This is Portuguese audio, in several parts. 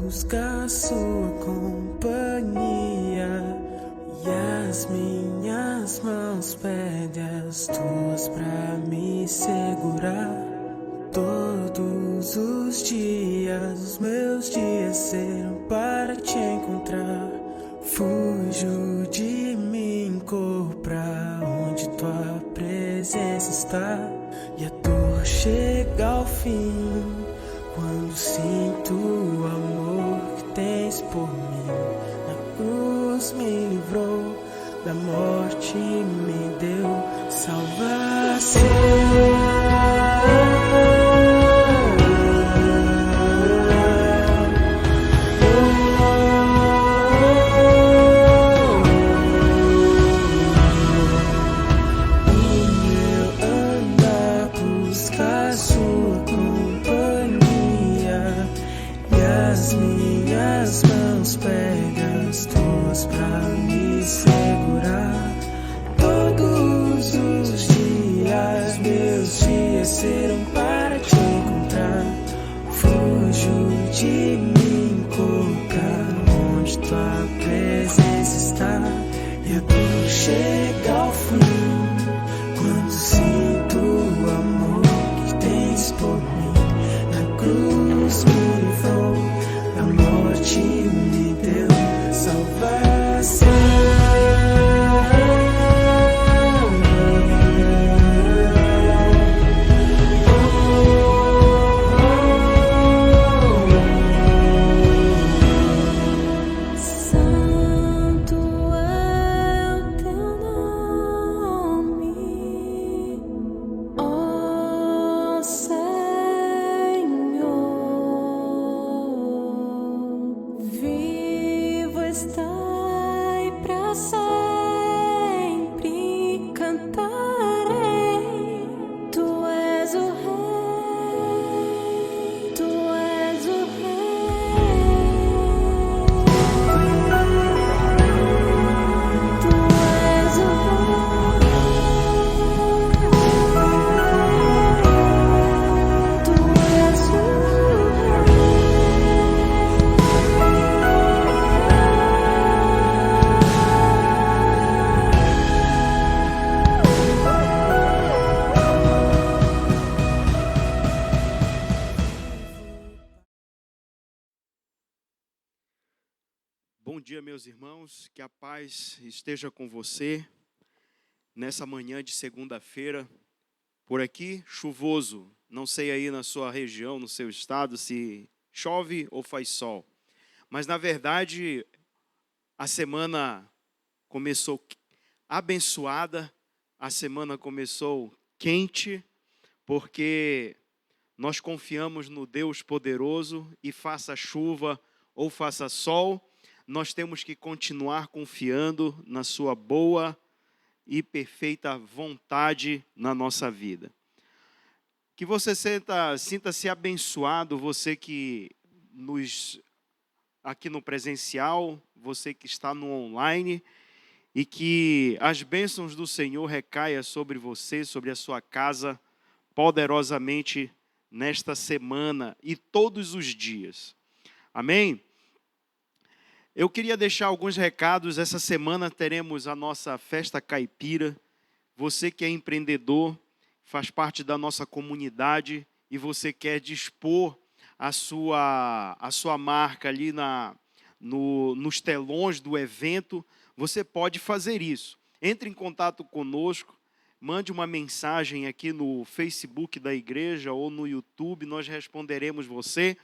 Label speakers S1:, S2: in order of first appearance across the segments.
S1: buscar sua companhia, e as minhas mãos pedem as tuas pra me segurar. Todos os dias, os meus dias serão para te encontrar. Fujo de mim, corro pra onde tua presença está, e a dor chega ao fim quando sinto o amor que tens por mim. Na cruz me livrou da morte, me deu salvação. As minhas mãos pegam as tuas pra me segurar. Todos os dias, meus dias serão para te encontrar. Fujo de mim, corro pra onde tua presença está, e a dor chega ao fim quando sinto o amor que tens por mim. Na cruz me livrou, a morte me deu salvação. Santo é o teu nome, ó Senhor. Vivo estai pra sempre, cantarei. Tu és o Rei, tu és o Rei, tu és o Rei, tu és o
S2: Bom dia, meus irmãos, que a paz esteja com você nessa manhã de segunda-feira. Por aqui, chuvoso, não sei aí na sua região, no seu estado, se chove ou faz sol. Mas, na verdade, a semana começou abençoada, a semana começou quente, porque nós confiamos no Deus poderoso e faça chuva ou faça sol, nós temos que continuar confiando na sua boa e perfeita vontade na nossa vida. Que você sinta-se abençoado, você que aqui no presencial, você que está no online, e que as bênçãos do Senhor recaia sobre você, sobre a sua casa, poderosamente nesta semana e todos os dias. Amém? Eu queria deixar alguns recados. Essa semana teremos a nossa festa caipira. Você que é empreendedor, faz parte da nossa comunidade e você quer dispor a sua marca ali nos telões do evento, você pode fazer isso. Entre em contato conosco, mande uma mensagem aqui no Facebook da igreja ou no YouTube, nós responderemos você.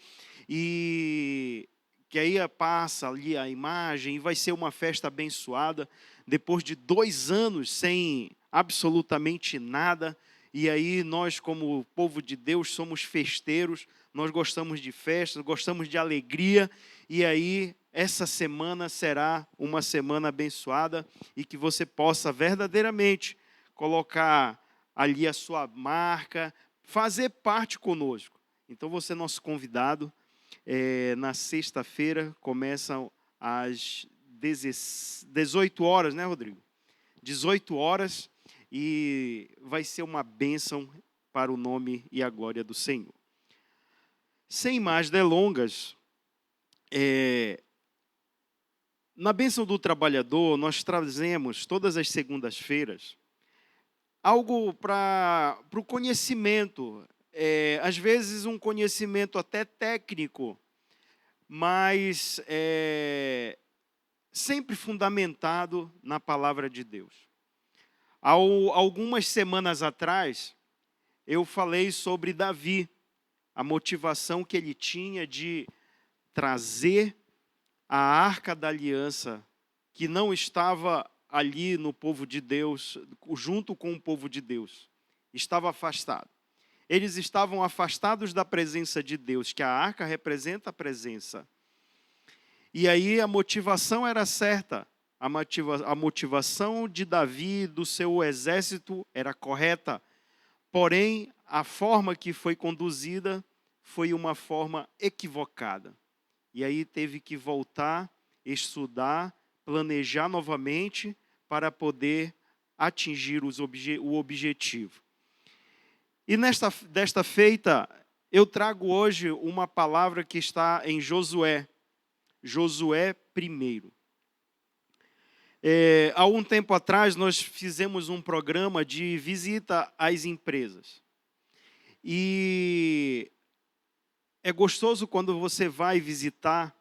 S2: E que aí passa ali a imagem e vai ser uma festa abençoada, depois de 2 anos sem absolutamente nada. E aí nós, como povo de Deus, somos festeiros, nós gostamos de festas, gostamos de alegria, e aí essa semana será uma semana abençoada, e que você possa verdadeiramente colocar ali a sua marca, fazer parte conosco. Então você é nosso convidado. Na sexta-feira, começam às 18 horas, né, Rodrigo? 18 horas, e vai ser uma bênção para o nome e a glória do Senhor. Sem mais delongas, Na bênção do trabalhador, nós trazemos todas as segundas-feiras algo para o conhecimento, às vezes um conhecimento até técnico, mas sempre fundamentado na palavra de Deus. Algumas semanas atrás, eu falei sobre Davi, a motivação que ele tinha de trazer a Arca da Aliança, que não estava ali no povo de Deus, junto com o povo de Deus, estava afastado. Eles estavam afastados da presença de Deus, que a arca representa a presença. E aí a motivação era certa, a motivação de Davi e do seu exército era correta, porém a forma que foi conduzida foi uma forma equivocada. E aí teve que voltar, estudar, planejar novamente para poder atingir o objetivo. E desta feita, eu trago hoje uma palavra que está em Josué 1. Há um tempo atrás, nós fizemos um programa de visita às empresas. E é gostoso quando você vai visitar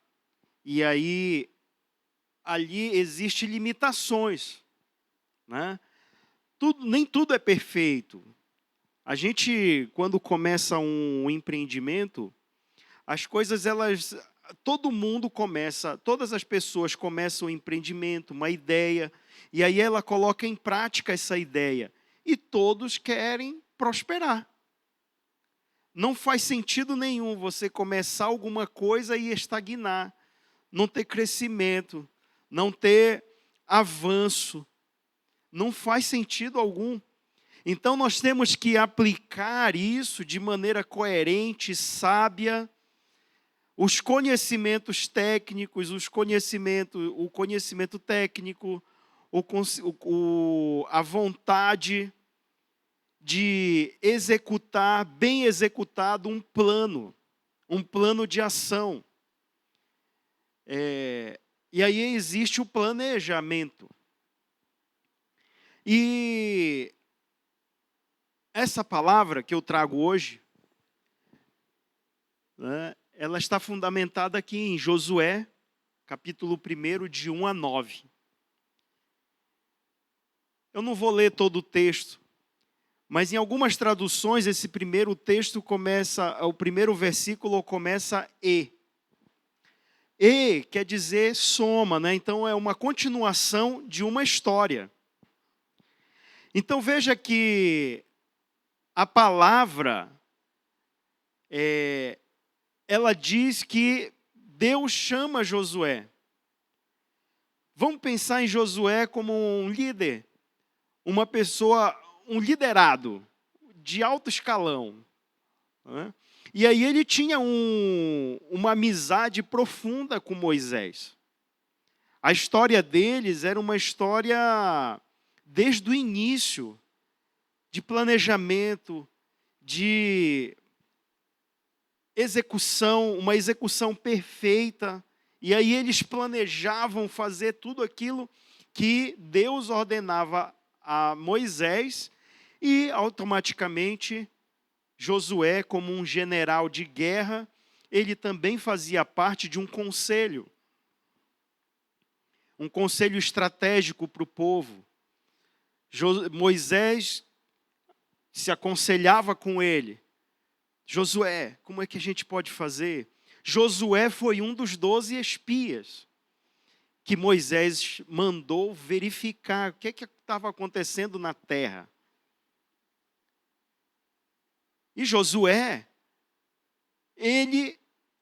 S2: e aí ali existem limitações, né? Nem tudo é perfeito. A gente, quando começa um empreendimento, as coisas, todo mundo começa, todas as pessoas começam um empreendimento, uma ideia, e aí ela coloca em prática essa ideia. E todos querem prosperar. Não faz sentido nenhum você começar alguma coisa e estagnar, não ter crescimento, não ter avanço. Não faz sentido algum. Então nós temos que aplicar isso de maneira coerente, sábia, os conhecimentos técnicos, o conhecimento técnico, a vontade de executar, bem executado, um plano de ação. E aí existe o planejamento. E essa palavra que eu trago hoje, né, ela está fundamentada aqui em Josué, capítulo 1, de 1 a 9. Eu não vou ler todo o texto, mas em algumas traduções esse primeiro texto começa, o primeiro versículo começa E. E quer dizer soma, né? Então é uma continuação de uma história. Então veja que a palavra, ela diz que Deus chama Josué. Vamos pensar em Josué como um líder, uma pessoa, um liderado de alto escalão, né? E aí ele tinha uma amizade profunda com Moisés. A história deles era uma história desde o início, de planejamento, de execução, uma execução perfeita. E aí eles planejavam fazer tudo aquilo que Deus ordenava a Moisés e automaticamente Josué, como um general de guerra, ele também fazia parte de um conselho estratégico para o povo. Moisés se aconselhava com ele. Josué, como é que a gente pode fazer? Josué foi um dos 12 espias que Moisés mandou verificar o que estava acontecendo na terra. E Josué, ele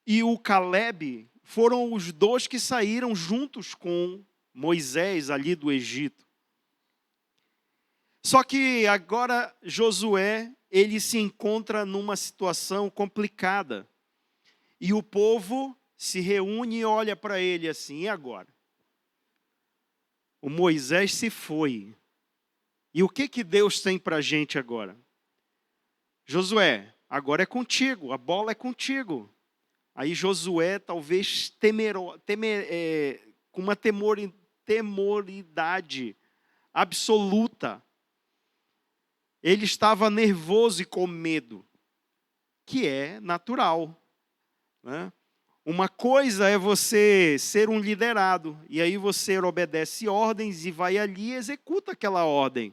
S2: e o Caleb foram os 2 que saíram juntos com Moisés ali do Egito. Só que agora Josué, ele se encontra numa situação complicada. E o povo se reúne e olha para ele assim, e agora? O Moisés se foi. E o que Deus tem para a gente agora? Josué, agora é contigo, a bola é contigo. Aí Josué, talvez com uma temoridade absoluta, ele estava nervoso e com medo, que é natural, né? Uma coisa é você ser um liderado, e aí você obedece ordens e vai ali e executa aquela ordem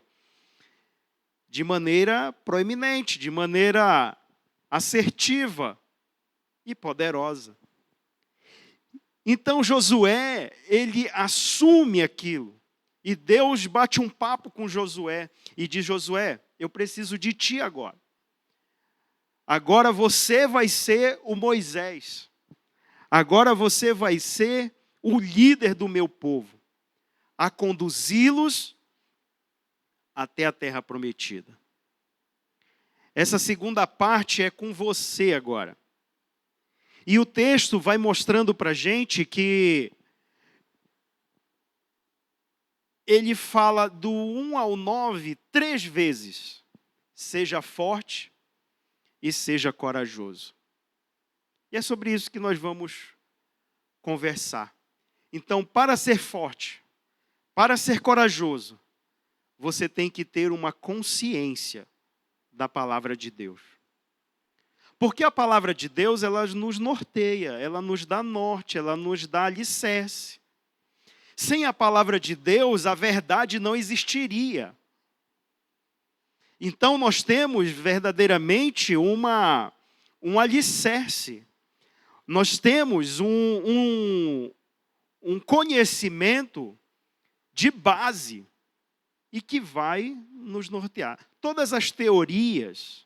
S2: de maneira proeminente, de maneira assertiva e poderosa. Então Josué, ele assume aquilo, e Deus bate um papo com Josué e diz: Josué, eu preciso de ti agora. Agora você vai ser o Moisés. Agora você vai ser o líder do meu povo, a conduzi-los até a terra prometida. Essa segunda parte é com você agora. E o texto vai mostrando para a gente que ele fala do 1 ao 9 3 vezes. Seja forte e seja corajoso. E é sobre isso que nós vamos conversar. Então, para ser forte, para ser corajoso, você tem que ter uma consciência da palavra de Deus. Porque a palavra de Deus, ela nos norteia, ela nos dá norte, ela nos dá alicerce. Sem a palavra de Deus, a verdade não existiria. Então, nós temos verdadeiramente um alicerce. Nós temos um conhecimento de base e que vai nos nortear. Todas as teorias,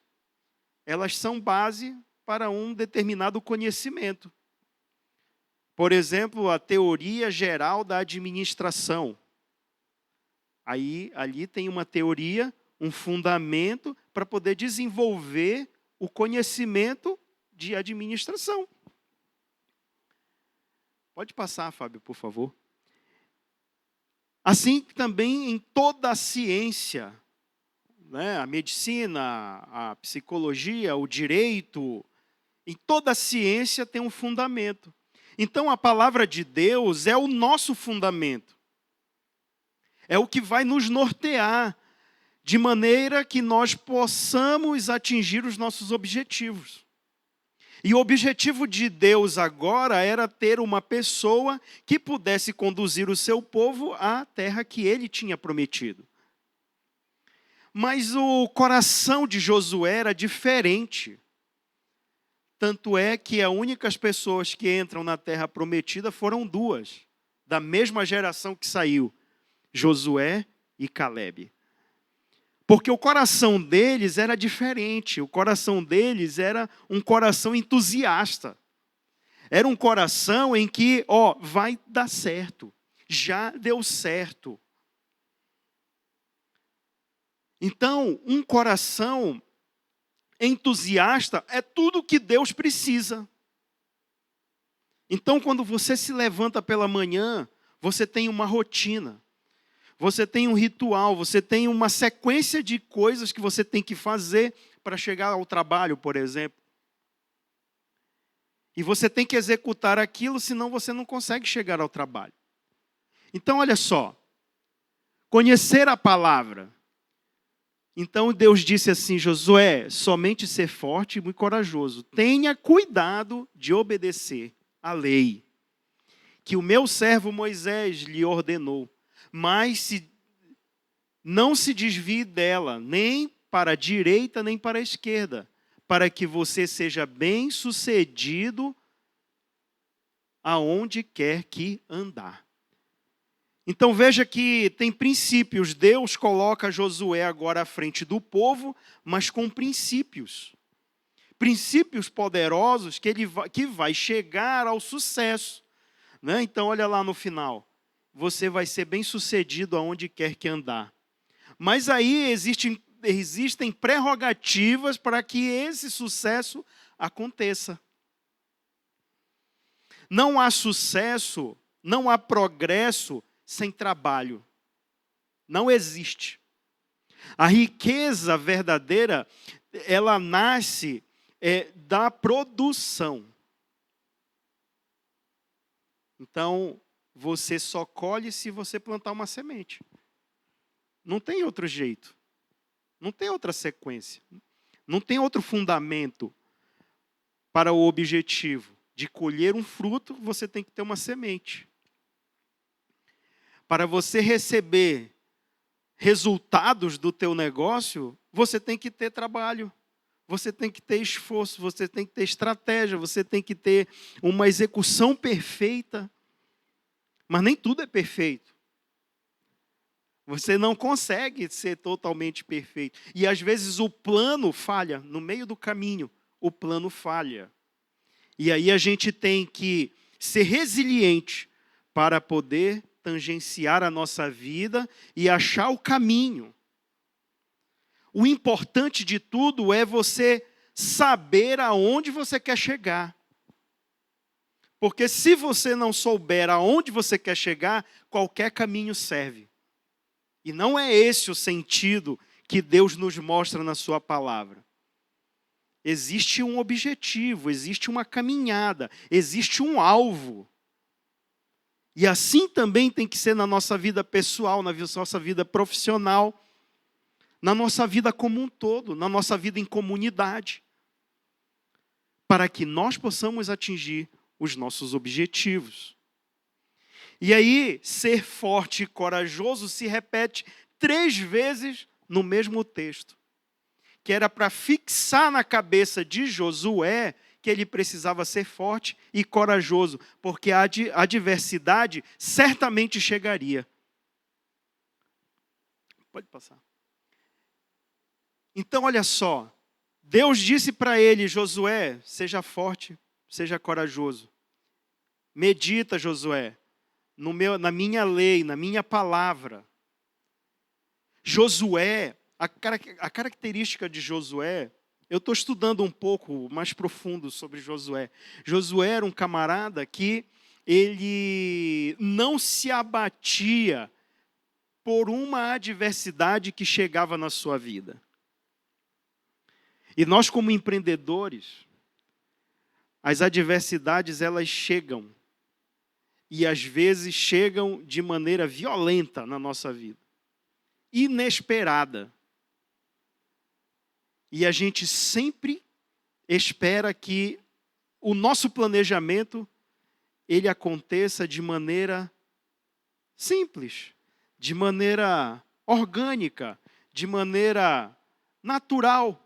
S2: elas são base para um determinado conhecimento. Por exemplo, a teoria geral da administração. Ali tem uma teoria, um fundamento para poder desenvolver o conhecimento de administração. Pode passar, Fábio, por favor. Assim também em toda a ciência, né? A medicina, a psicologia, o direito, em toda a ciência tem um fundamento. Então a palavra de Deus é o nosso fundamento. É o que vai nos nortear, de maneira que nós possamos atingir os nossos objetivos. E o objetivo de Deus agora era ter uma pessoa que pudesse conduzir o seu povo à terra que ele tinha prometido. Mas o coração de Josué era diferente. Tanto é que as únicas pessoas que entram na terra prometida foram duas, da mesma geração que saiu, Josué e Calebe. Porque o coração deles era diferente, o coração deles era um coração entusiasta. Era um coração em que, vai dar certo, já deu certo. Então, um coração entusiasta é tudo o que Deus precisa. Então, quando você se levanta pela manhã, você tem uma rotina. Você tem um ritual, você tem uma sequência de coisas que você tem que fazer para chegar ao trabalho, por exemplo. E você tem que executar aquilo, senão você não consegue chegar ao trabalho. Então, olha só. Conhecer a palavra. Então, Deus disse assim: Josué, somente ser forte e muito corajoso. Tenha cuidado de obedecer a lei que o meu servo Moisés lhe ordenou. Mas não se desvie dela, nem para a direita, nem para a esquerda, para que você seja bem-sucedido aonde quer que andar. Então veja que tem princípios. Deus coloca Josué agora à frente do povo, mas com princípios. Princípios poderosos que vai chegar ao sucesso. Né? Então olha lá no final. Você vai ser bem-sucedido aonde quer que andar. Mas aí existem prerrogativas para que esse sucesso aconteça. Não há sucesso, não há progresso sem trabalho. Não existe. A riqueza verdadeira, ela nasce da produção. Então, você só colhe se você plantar uma semente. Não tem outro jeito. Não tem outra sequência. Não tem outro fundamento para o objetivo. De colher um fruto, você tem que ter uma semente. Para você receber resultados do teu negócio, você tem que ter trabalho. Você tem que ter esforço, você tem que ter estratégia, você tem que ter uma execução perfeita. Mas nem tudo é perfeito. Você não consegue ser totalmente perfeito. E às vezes o plano falha, no meio do caminho, o plano falha. E aí a gente tem que ser resiliente para poder tangenciar a nossa vida e achar o caminho. O importante de tudo é você saber aonde você quer chegar. Porque se você não souber aonde você quer chegar, qualquer caminho serve. E não é esse o sentido que Deus nos mostra na sua palavra. Existe um objetivo, existe uma caminhada, existe um alvo. E assim também tem que ser na nossa vida pessoal, na nossa vida profissional, na nossa vida como um todo, na nossa vida em comunidade, para que nós possamos atingir os nossos objetivos. E aí, ser forte e corajoso se repete 3 vezes no mesmo texto, que era para fixar na cabeça de Josué que ele precisava ser forte e corajoso, porque a adversidade certamente chegaria. Pode passar. Então, olha só, Deus disse para ele, Josué, seja forte, seja corajoso. Medita, Josué, na minha lei, na minha palavra. Josué, a característica de Josué, eu estou estudando um pouco mais profundo sobre Josué. Josué era um camarada que ele não se abatia por uma adversidade que chegava na sua vida. E nós, como empreendedores, as adversidades, elas chegam. E às vezes chegam de maneira violenta na nossa vida. Inesperada. E a gente sempre espera que o nosso planejamento ele aconteça de maneira simples, de maneira orgânica, de maneira natural.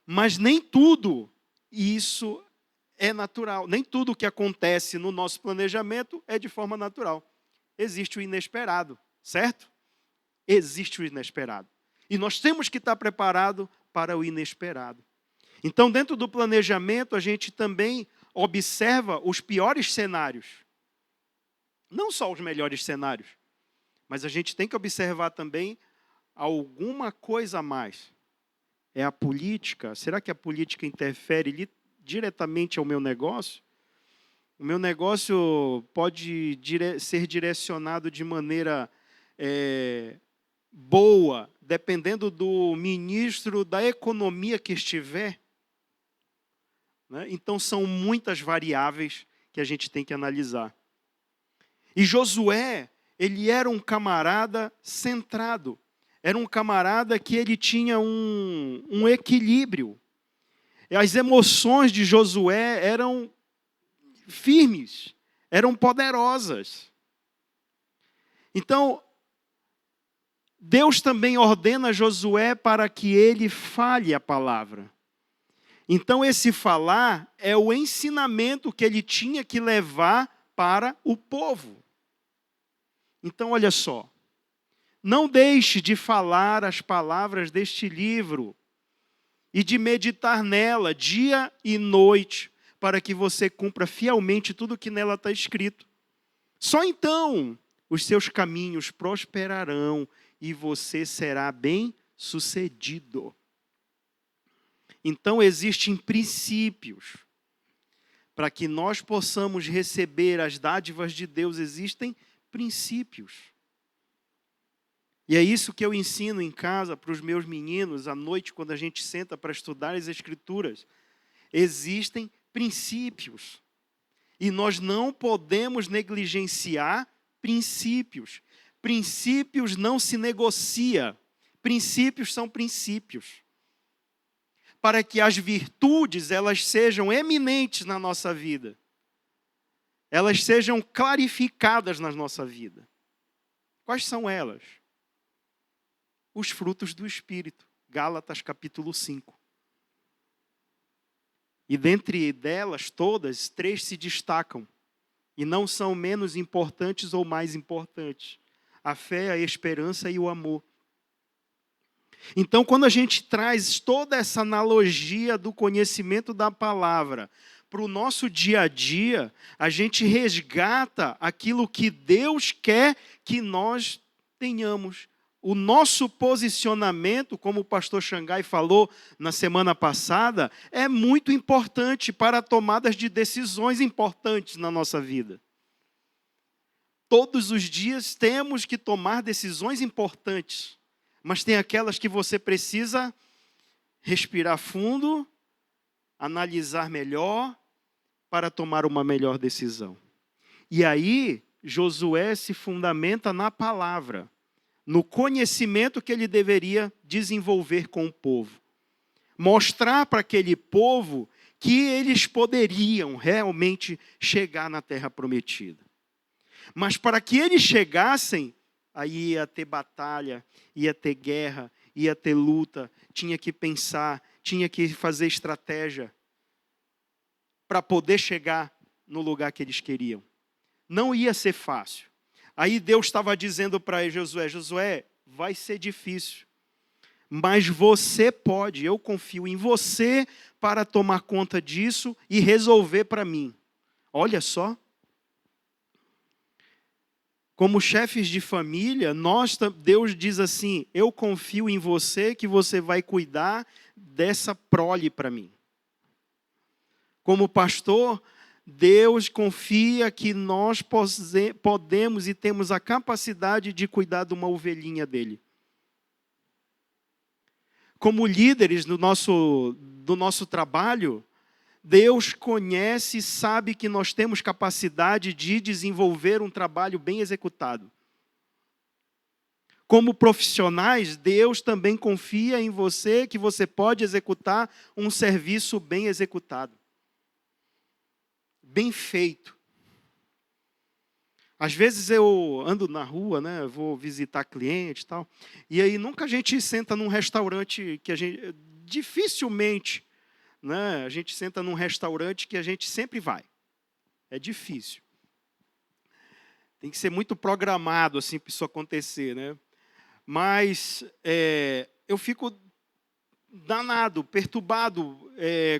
S2: Mas nem tudo isso é natural. Nem tudo que acontece no nosso planejamento é de forma natural. Existe o inesperado, certo? Existe o inesperado. E nós temos que estar preparados para o inesperado. Então, dentro do planejamento, a gente também observa os piores cenários. Não só os melhores cenários, mas a gente tem que observar também alguma coisa a mais. É a política? Será que a política interfere diretamente ao meu negócio? O meu negócio pode ser direcionado de maneira boa, dependendo do ministro da economia que estiver. Né? Então, são muitas variáveis que a gente tem que analisar. E Josué, ele era um camarada centrado. Era um camarada que ele tinha um equilíbrio. As emoções de Josué eram firmes, eram poderosas. Então, Deus também ordena a Josué para que ele fale a palavra. Então, esse falar é o ensinamento que ele tinha que levar para o povo. Então, olha só. Não deixe de falar as palavras deste livro e de meditar nela dia e noite, para que você cumpra fielmente tudo o que nela está escrito. Só então os seus caminhos prosperarão e você será bem-sucedido. Então existem princípios. Para que nós possamos receber as dádivas de Deus, existem princípios. E é isso que eu ensino em casa para os meus meninos, à noite, quando a gente senta para estudar as Escrituras. Existem princípios. E nós não podemos negligenciar princípios. Princípios não se negocia. Princípios são princípios. Para que as virtudes elas sejam eminentes na nossa vida. Elas sejam clarificadas na nossa vida. Quais são elas? Os frutos do Espírito. Gálatas capítulo 5. E dentre delas todas, 3 se destacam. E não são menos importantes ou mais importantes. A fé, a esperança e o amor. Então, quando a gente traz toda essa analogia do conhecimento da palavra para o nosso dia a dia, a gente resgata aquilo que Deus quer que nós tenhamos. O nosso posicionamento, como o pastor Xangai falou na semana passada, é muito importante para tomadas de decisões importantes na nossa vida. Todos os dias temos que tomar decisões importantes, mas tem aquelas que você precisa respirar fundo, analisar melhor para tomar uma melhor decisão. E aí, Josué se fundamenta na palavra, no conhecimento que ele deveria desenvolver com o povo. Mostrar para aquele povo que eles poderiam realmente chegar na terra prometida. Mas para que eles chegassem, aí ia ter batalha, ia ter guerra, ia ter luta, tinha que pensar, tinha que fazer estratégia para poder chegar no lugar que eles queriam. Não ia ser fácil. Aí Deus estava dizendo para Josué, Josué, vai ser difícil, mas você pode, eu confio em você para tomar conta disso e resolver para mim. Olha só. Como chefes de família, Deus diz assim, eu confio em você que você vai cuidar dessa prole para mim. Como pastor, Deus confia que nós podemos e temos a capacidade de cuidar de uma ovelhinha dele. Como líderes do nosso trabalho, Deus conhece e sabe que nós temos capacidade de desenvolver um trabalho bem executado. Como profissionais, Deus também confia em você que você pode executar um serviço bem executado. Bem feito. Às vezes eu ando na rua, né, vou visitar cliente e tal, e aí nunca a gente senta num restaurante que a gente, dificilmente, né, a gente senta num restaurante que a gente sempre vai. É difícil. Tem que ser muito programado assim para isso acontecer, né? Mas eu fico danado, perturbado,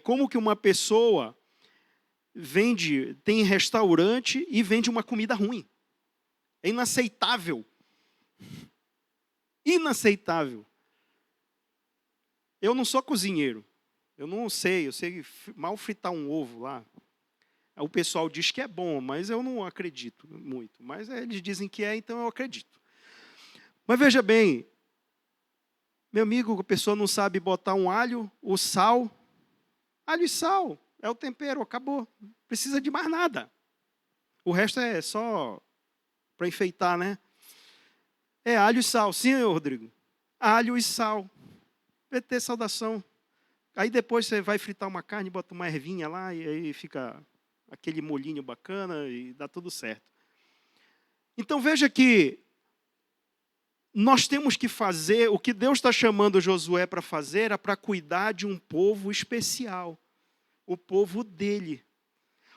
S2: como que uma pessoa tem restaurante e vende uma comida ruim. É inaceitável. Inaceitável. Eu não sou cozinheiro. Eu sei mal fritar um ovo lá. O pessoal diz que é bom, mas eu não acredito muito. Mas eles dizem que é, então eu acredito. Mas veja bem, meu amigo, a pessoa não sabe botar um alho, o sal. Alho e sal. É o tempero, acabou. Não precisa de mais nada. O resto é só para enfeitar, né? É alho e sal. Sim, Rodrigo? Alho e sal. PT, saudação. Aí depois você vai fritar uma carne, bota uma ervinha lá, e aí fica aquele molhinho bacana e dá tudo certo. Então veja que nós temos que fazer, o que Deus está chamando Josué para fazer é para cuidar de um povo especial. O povo dele.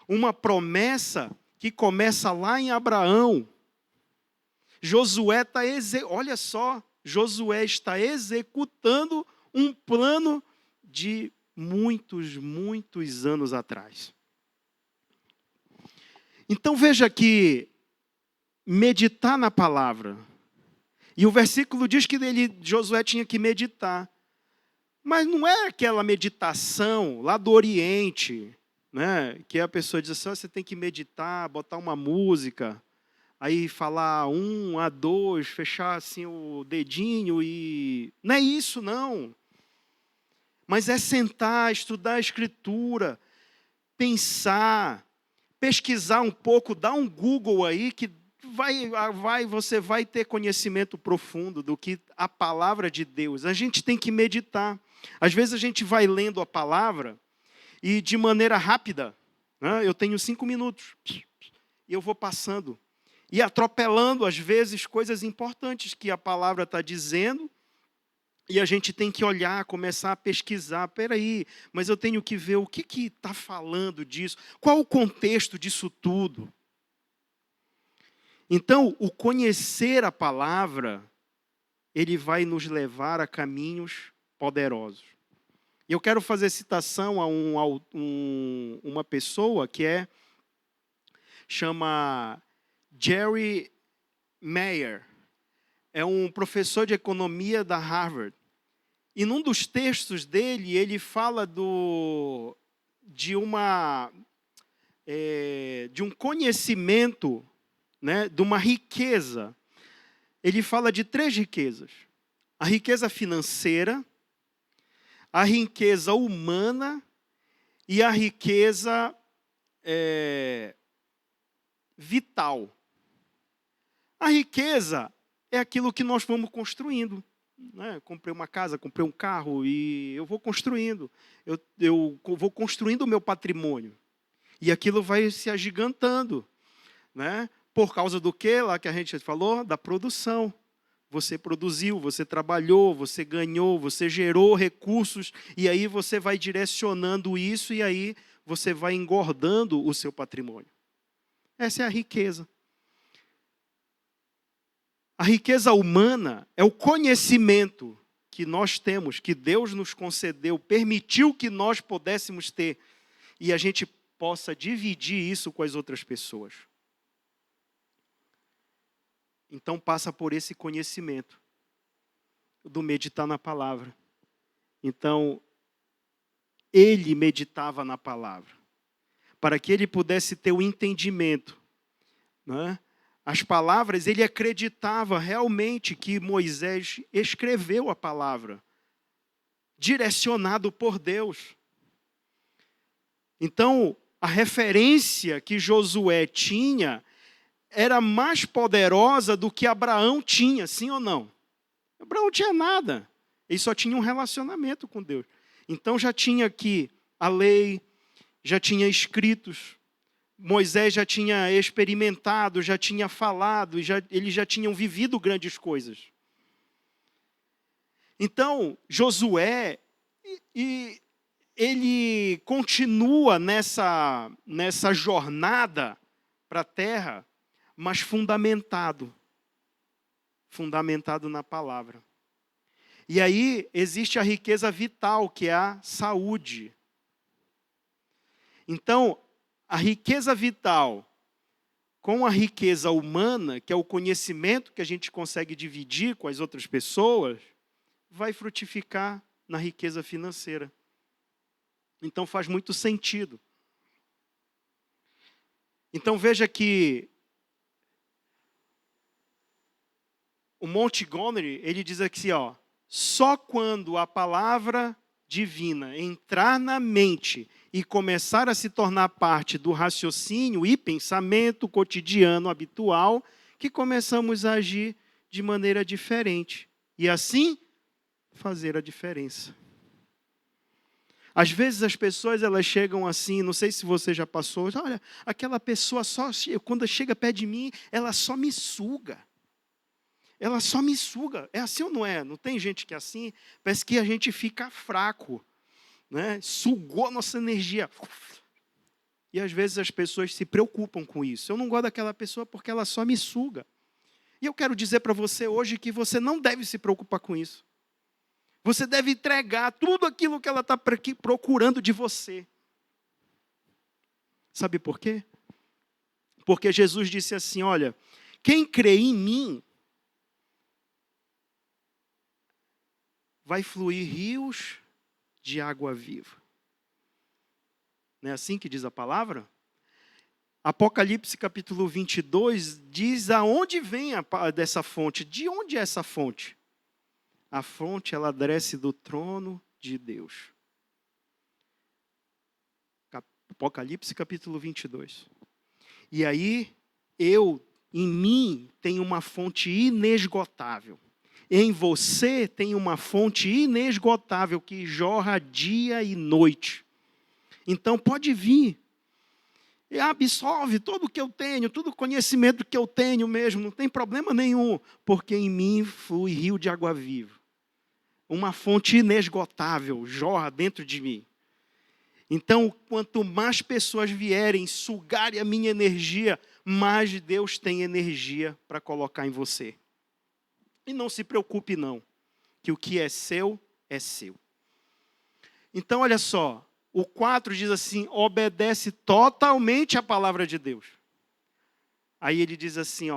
S2: Uma promessa que começa lá em Abraão. Josué olha só, Josué está executando um plano de muitos, muitos anos atrás. Então veja que meditar na palavra. E o versículo diz que Josué tinha que meditar. Mas não é aquela meditação lá do Oriente, né? Que a pessoa diz assim, você tem que meditar, botar uma música, aí falar 1, a 2, fechar assim o dedinho e... Não é isso, não. Mas é sentar, estudar a Escritura, pensar, pesquisar um pouco, dá um Google aí que você vai ter conhecimento profundo do que a palavra de Deus. A gente tem que meditar. Às vezes a gente vai lendo a palavra e de maneira rápida, né? Eu tenho 5 minutos e eu vou passando e atropelando às vezes coisas importantes que a palavra está dizendo. E a gente tem que olhar, começar a pesquisar. Peraí, mas eu tenho que ver o que está falando disso. Qual o contexto disso tudo? Então, o conhecer a palavra, ele vai nos levar a caminhos poderosos. E eu quero fazer citação a uma pessoa que chama Jerry Mayer. É um professor de economia da Harvard. E num dos textos dele, ele fala de um conhecimento, né, de uma riqueza. Ele fala de 3 riquezas. A riqueza financeira, a riqueza humana e a riqueza vital. A riqueza é aquilo que nós vamos construindo. Né? Comprei uma casa, comprei um carro e eu vou construindo. Eu vou construindo o meu patrimônio. E aquilo vai se agigantando. Né? Por causa do que lá que a gente falou? Da produção. Você produziu, você trabalhou, você ganhou, você gerou recursos. E aí você vai direcionando isso e aí você vai engordando o seu patrimônio. Essa é a riqueza. A riqueza humana é o conhecimento que nós temos, que Deus nos concedeu, permitiu que nós pudéssemos ter, e a gente possa dividir isso com as outras pessoas. Então passa por esse conhecimento do meditar na palavra. Então, ele meditava na palavra, para que ele pudesse ter o entendimento, né? As palavras, ele acreditava realmente que Moisés escreveu a palavra, direcionado por Deus. Então, a referência que Josué tinha era mais poderosa do que Abraão tinha, sim ou não? Abraão não tinha nada, ele só tinha um relacionamento com Deus. Então já tinha aqui a lei, já tinha escritos, Moisés já tinha experimentado, já tinha falado, eles já tinham vivido grandes coisas. Então, Josué, ele continua nessa jornada para a terra, mas fundamentado na palavra. E aí existe a riqueza vital, que é a saúde. Então, a riqueza vital com a riqueza humana, que é o conhecimento que a gente consegue dividir com as outras pessoas, vai frutificar na riqueza financeira. Então faz muito sentido. Então veja que o Montgomery, ele diz aqui, só quando a palavra divina entrar na mente e começar a se tornar parte do raciocínio e pensamento cotidiano habitual, que começamos a agir de maneira diferente. E assim, fazer a diferença. Às vezes as pessoas elas chegam assim, não sei se você já passou, olha, aquela pessoa quando chega perto de mim, ela só me suga. Ela só me suga. É assim ou não é? Não tem gente que é assim? Parece que a gente fica fraco. Né? Sugou a nossa energia. E às vezes as pessoas se preocupam com isso. Eu não gosto daquela pessoa porque ela só me suga. E eu quero dizer para você hoje que você não deve se preocupar com isso. Você deve entregar tudo aquilo que ela está procurando de você. Sabe por quê? Porque Jesus disse assim, olha, quem crê em mim, vai fluir rios de água viva. Não é assim que diz a palavra? Apocalipse capítulo 22 diz aonde vem dessa fonte. De onde é essa fonte? A fonte, ela desce do trono de Deus. Apocalipse capítulo 22. E aí, em mim, tem uma fonte inesgotável. Em você tem uma fonte inesgotável que jorra dia e noite. Então pode vir. E absorve todo o que eu tenho, todo o conhecimento que eu tenho mesmo, não tem problema nenhum, porque em mim flui rio de água viva. Uma fonte inesgotável jorra dentro de mim. Então, quanto mais pessoas vierem sugarem a minha energia, mais Deus tem energia para colocar em você. E não se preocupe não, que o que é seu, é seu. Então, olha só, o 4 diz assim, obedece totalmente à palavra de Deus. Aí ele diz assim,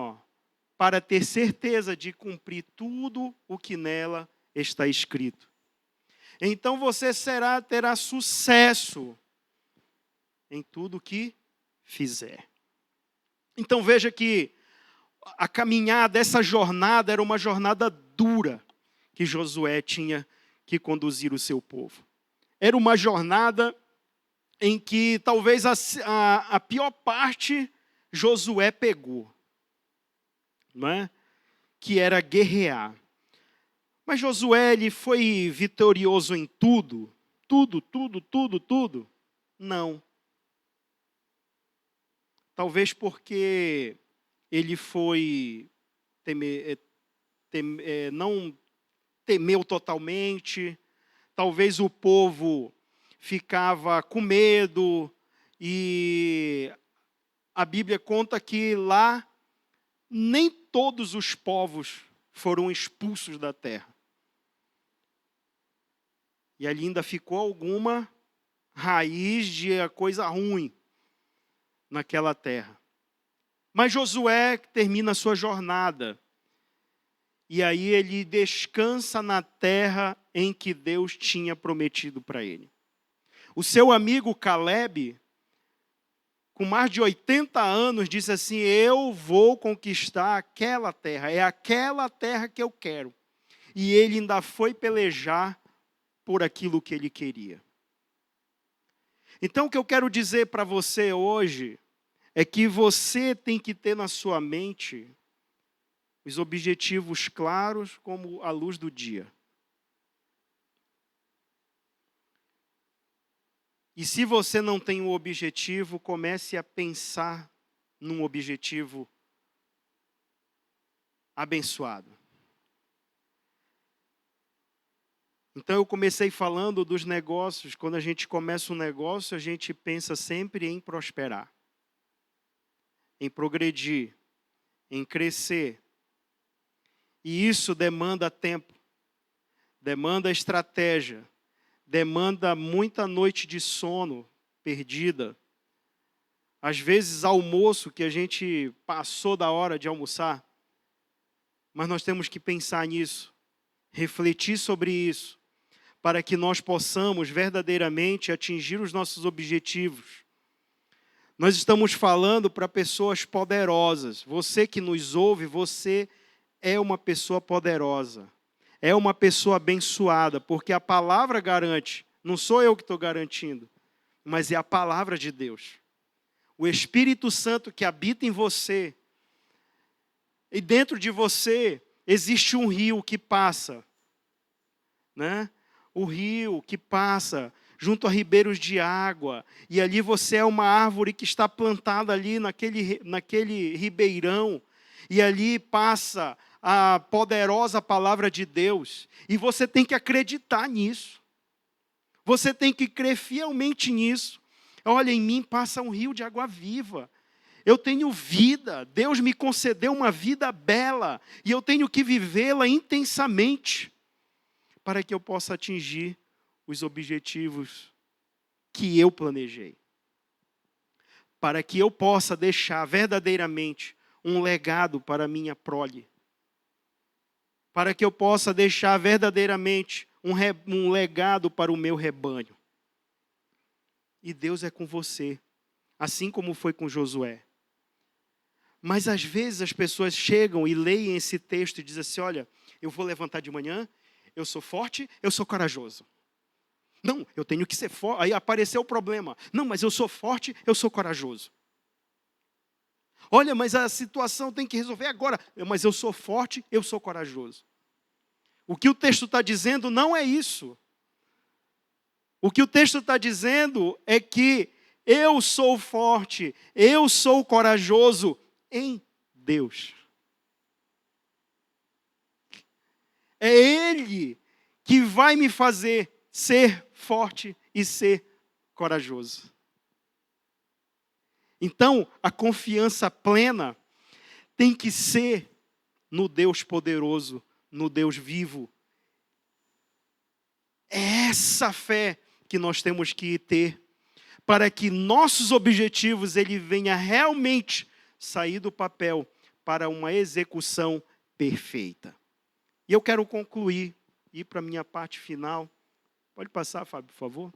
S2: para ter certeza de cumprir tudo o que nela está escrito. Então você terá sucesso em tudo que fizer. Então veja que a caminhada, essa jornada era uma jornada dura que Josué tinha que conduzir o seu povo. Era uma jornada em que talvez a pior parte Josué pegou, não é? Que era guerrear. Mas Josué, ele foi vitorioso em tudo? Tudo? Não. Talvez porque ele não temeu totalmente. Talvez o povo ficava com medo. E a Bíblia conta que lá nem todos os povos foram expulsos da terra. E ali ainda ficou alguma raiz de coisa ruim naquela terra. Mas Josué termina a sua jornada. E aí ele descansa na terra em que Deus tinha prometido para ele. O seu amigo Caleb, com mais de 80 anos, disse assim, eu vou conquistar aquela terra, é aquela terra que eu quero. E ele ainda foi pelejar por aquilo que ele queria. Então o que eu quero dizer para você hoje é que você tem que ter na sua mente os objetivos claros como a luz do dia. E se você não tem um objetivo, comece a pensar num objetivo abençoado. Então eu comecei falando dos negócios. Quando a gente começa um negócio, a gente pensa sempre em prosperar, em progredir, em crescer. E isso demanda tempo, demanda estratégia, demanda muita noite de sono perdida. Às vezes almoço que a gente passou da hora de almoçar. Mas nós temos que pensar nisso, refletir sobre isso, para que nós possamos verdadeiramente atingir os nossos objetivos. Nós estamos falando para pessoas poderosas. Você que nos ouve, você é uma pessoa poderosa. É uma pessoa abençoada, porque a palavra garante. Não sou eu que estou garantindo, mas é a palavra de Deus. O Espírito Santo que habita em você. E dentro de você existe um rio que passa, né? O rio que passa junto a ribeiros de água. E ali você é uma árvore que está plantada ali naquele ribeirão. E ali passa a poderosa palavra de Deus. E você tem que acreditar nisso. Você tem que crer fielmente nisso. Olha, em mim passa um rio de água viva. Eu tenho vida. Deus me concedeu uma vida bela. E eu tenho que vivê-la intensamente, para que eu possa atingir os objetivos que eu planejei. Para que eu possa deixar verdadeiramente um legado para a minha prole. Para que eu possa deixar verdadeiramente um legado para o meu rebanho. E Deus é com você, assim como foi com Josué. Mas às vezes as pessoas chegam e leem esse texto e dizem assim, olha, eu vou levantar de manhã, eu sou forte, eu sou corajoso. Não, eu tenho que ser forte. Aí apareceu o problema. Não, mas eu sou forte, eu sou corajoso. Olha, mas a situação tem que resolver agora. Mas eu sou forte, eu sou corajoso. O que o texto está dizendo não é isso. O que o texto está dizendo é que eu sou forte, eu sou corajoso em Deus. É Ele que vai me fazer ser forte e ser corajoso. Então, a confiança plena tem que ser no Deus poderoso, no Deus vivo. É essa fé que nós temos que ter para que nossos objetivos ele venha realmente sair do papel para uma execução perfeita. E eu quero concluir, ir para a minha parte final. Pode passar, Fábio, por favor.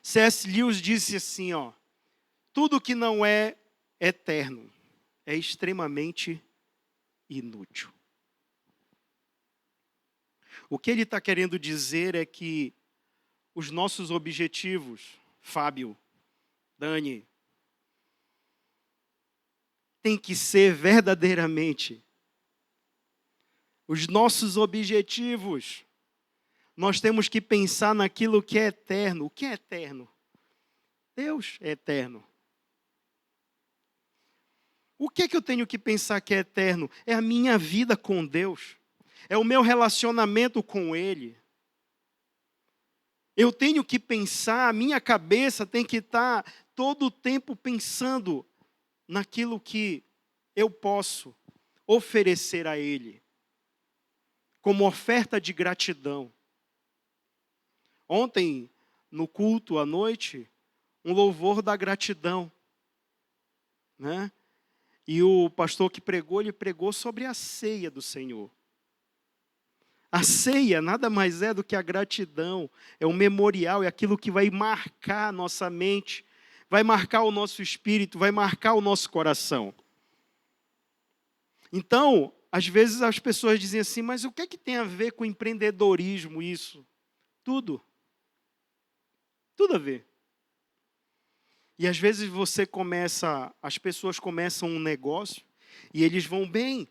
S2: C.S. Lewis disse assim, tudo que não é eterno é extremamente inútil. O que ele está querendo dizer é que os nossos objetivos, Fábio, Dani, tem que ser verdadeiramente os nossos objetivos. Nós temos que pensar naquilo que é eterno. O que é eterno? Deus é eterno. O que é que eu tenho que pensar que é eterno? É a minha vida com Deus. É o meu relacionamento com Ele. Eu tenho que pensar, a minha cabeça tem que estar todo o tempo pensando naquilo que eu posso oferecer a Ele, como oferta de gratidão. Ontem, no culto à noite, um louvor da gratidão, né? E o pastor que pregou, ele pregou sobre a ceia do Senhor. A ceia nada mais é do que a gratidão, é o memorial, é aquilo que vai marcar a nossa mente, vai marcar o nosso espírito, vai marcar o nosso coração. Então, às vezes as pessoas dizem assim, mas o que é que tem a ver com empreendedorismo isso? Tudo. Tudo a ver. E às vezes as pessoas começam um negócio e eles vão bem.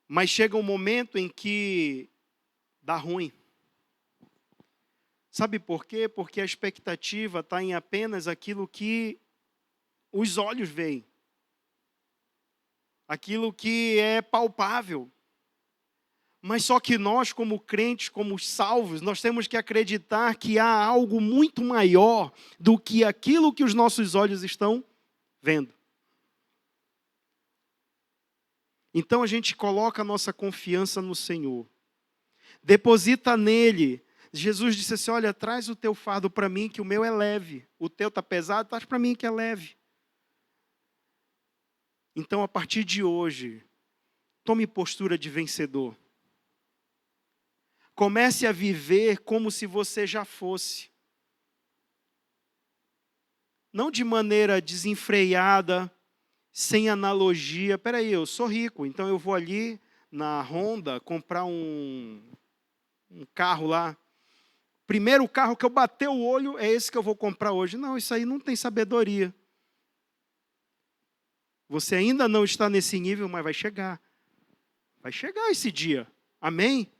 S2: Mas chega um momento em que dá ruim. Sabe por quê? Porque a expectativa está em apenas aquilo que os olhos veem. Aquilo que é palpável. Mas só que nós, como crentes, como salvos, nós temos que acreditar que há algo muito maior do que aquilo que os nossos olhos estão vendo. Então a gente coloca a nossa confiança no Senhor. Deposita nele. Jesus disse assim, olha, traz o teu fardo para mim, que o meu é leve. O teu está pesado, traz para mim que é leve. Então, a partir de hoje, tome postura de vencedor. Comece a viver como se você já fosse. Não de maneira desenfreada, sem analogia. Espera aí, eu sou rico, então eu vou ali na Honda comprar um carro lá. Primeiro carro que eu bater o olho é esse que eu vou comprar hoje. Não, isso aí não tem sabedoria. Você ainda não está nesse nível, mas vai chegar. Vai chegar esse dia. Amém?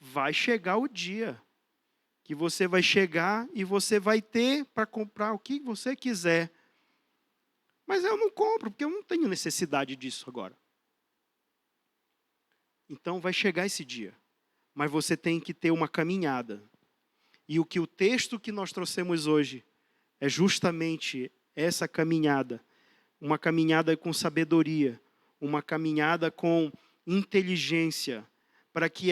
S2: Vai chegar o dia que você vai chegar e você vai ter para comprar o que você quiser. Mas eu não compro, porque eu não tenho necessidade disso agora. Então vai chegar esse dia. Mas você tem que ter uma caminhada. E o que o texto que nós trouxemos hoje é justamente essa caminhada. Uma caminhada com sabedoria. Uma caminhada com inteligência. Para que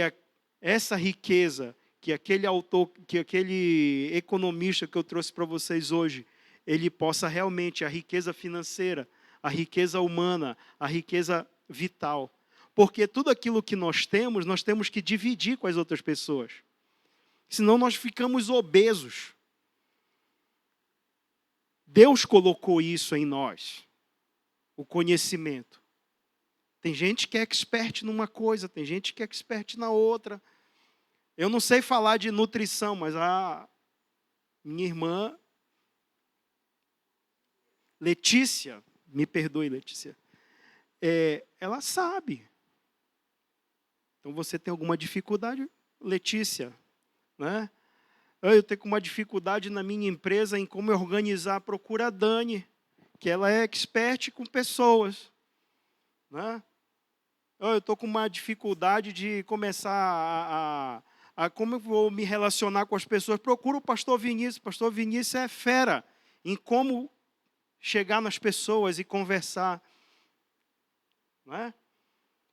S2: essa riqueza que aquele autor, que aquele economista que eu trouxe para vocês hoje, ele possa realmente, a riqueza financeira, a riqueza humana, a riqueza vital. Porque tudo aquilo que nós temos que dividir com as outras pessoas. Senão nós ficamos obesos. Deus colocou isso em nós, o conhecimento. Tem gente que é expert numa coisa, tem gente que é expert na outra. Eu não sei falar de nutrição, mas a minha irmã Letícia, Me perdoe, Letícia. Ela sabe. Então você tem alguma dificuldade, Letícia, né? Eu tenho uma dificuldade na minha empresa em como organizar, procura a Dani, que ela é expert com pessoas, né? Eu estou com uma dificuldade de começar como eu vou me relacionar com as pessoas. Procura o pastor Vinícius. O pastor Vinícius é fera em como chegar nas pessoas e conversar. Não é?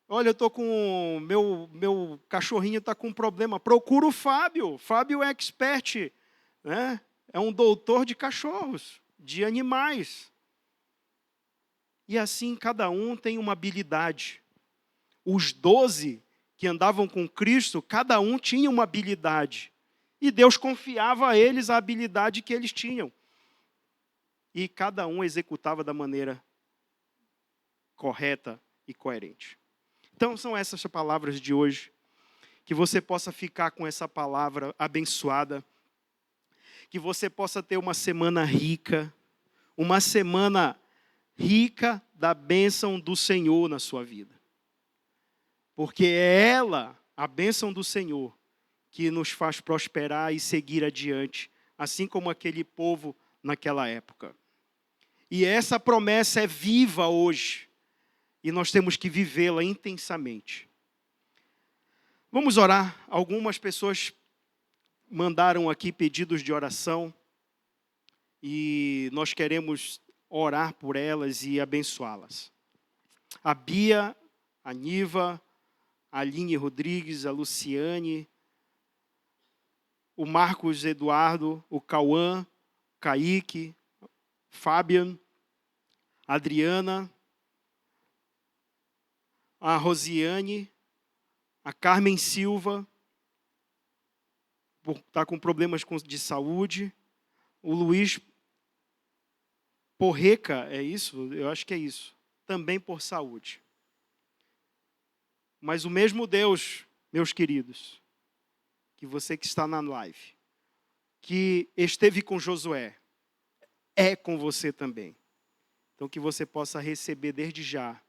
S2: Olha, eu estou com... Meu cachorrinho está com um problema. Procura o Fábio. Fábio é expert. Né? É um doutor de cachorros, de animais. E assim, cada um tem uma habilidade. Os 12 que andavam com Cristo, cada um tinha uma habilidade. E Deus confiava a eles a habilidade que eles tinham. E cada um executava da maneira correta e coerente. Então, são essas palavras de hoje. Que você possa ficar com essa palavra abençoada. Que você possa ter uma semana rica. Uma semana rica da bênção do Senhor na sua vida. Porque é ela, a bênção do Senhor, que nos faz prosperar e seguir adiante, assim como aquele povo naquela época. E essa promessa é viva hoje, e nós temos que vivê-la intensamente. Vamos orar. Algumas pessoas mandaram aqui pedidos de oração, e nós queremos orar por elas e abençoá-las. A Bia, a Niva, a Aline Rodrigues, a Luciane, o Marcos Eduardo, o Cauã, Kaique, Fabian, a Adriana, a Rosiane, a Carmen Silva, está com problemas de saúde, o Luiz Porreca, é isso? Eu acho que é isso, também por saúde. Mas o mesmo Deus, meus queridos, que você que está na live, que esteve com Josué, é com você também. Então que você possa receber desde já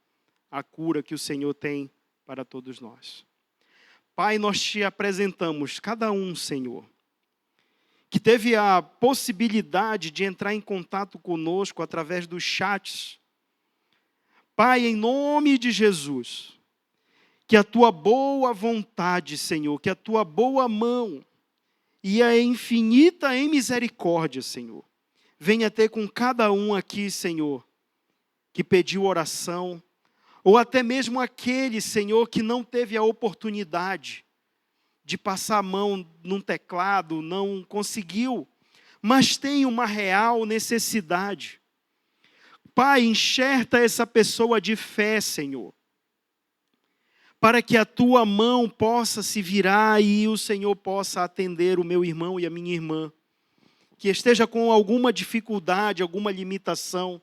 S2: a cura que o Senhor tem para todos nós. Pai, nós te apresentamos, cada um, Senhor, que teve a possibilidade de entrar em contato conosco através dos chats. Pai, em nome de Jesus, que a tua boa vontade, Senhor, que a tua boa mão e a infinita em misericórdia, Senhor, venha ter com cada um aqui, Senhor, que pediu oração, ou até mesmo aquele, Senhor, que não teve a oportunidade de passar a mão num teclado, não conseguiu, mas tem uma real necessidade. Pai, enxerta essa pessoa de fé, Senhor, para que a tua mão possa se virar e o Senhor possa atender o meu irmão e a minha irmã, que esteja com alguma dificuldade, alguma limitação,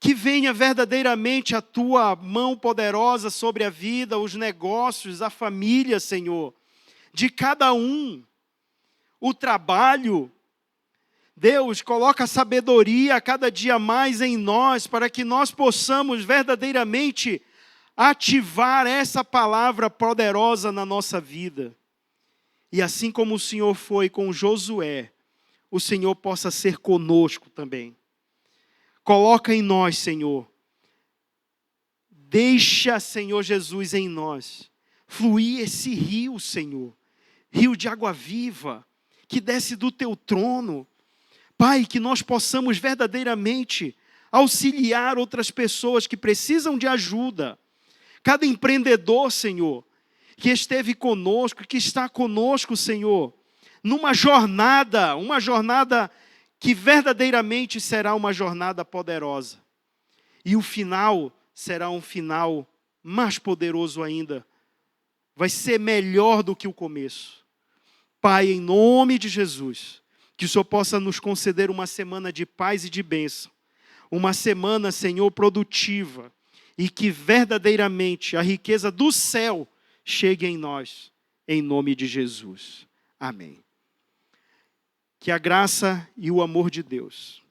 S2: que venha verdadeiramente a tua mão poderosa sobre a vida, os negócios, a família, Senhor, de cada um, o trabalho. Deus, coloca a sabedoria a cada dia mais em nós, para que nós possamos verdadeiramente ativar essa palavra poderosa na nossa vida. E assim como o Senhor foi com Josué, o Senhor possa ser conosco também. Coloca em nós, Senhor. Deixa, Senhor Jesus, em nós fluir esse rio, Senhor. Rio de água viva, que desce do teu trono. Pai, que nós possamos verdadeiramente auxiliar outras pessoas que precisam de ajuda. Cada empreendedor, Senhor, que esteve conosco, que está conosco, Senhor, numa jornada que verdadeiramente será uma jornada poderosa. E o final será um final mais poderoso ainda. Vai ser melhor do que o começo. Pai, em nome de Jesus, que o Senhor possa nos conceder uma semana de paz e de bênção. Uma semana, Senhor, produtiva. E que verdadeiramente a riqueza do céu chegue em nós, em nome de Jesus. Amém. Que a graça e o amor de Deus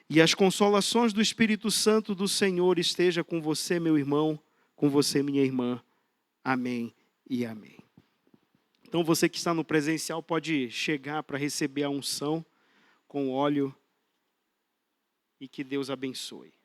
S2: E as consolações do Espírito Santo do Senhor esteja com você, meu irmão, com você, minha irmã. Amém e amém. Então, você que está no presencial pode chegar para receber a unção com óleo e que Deus abençoe.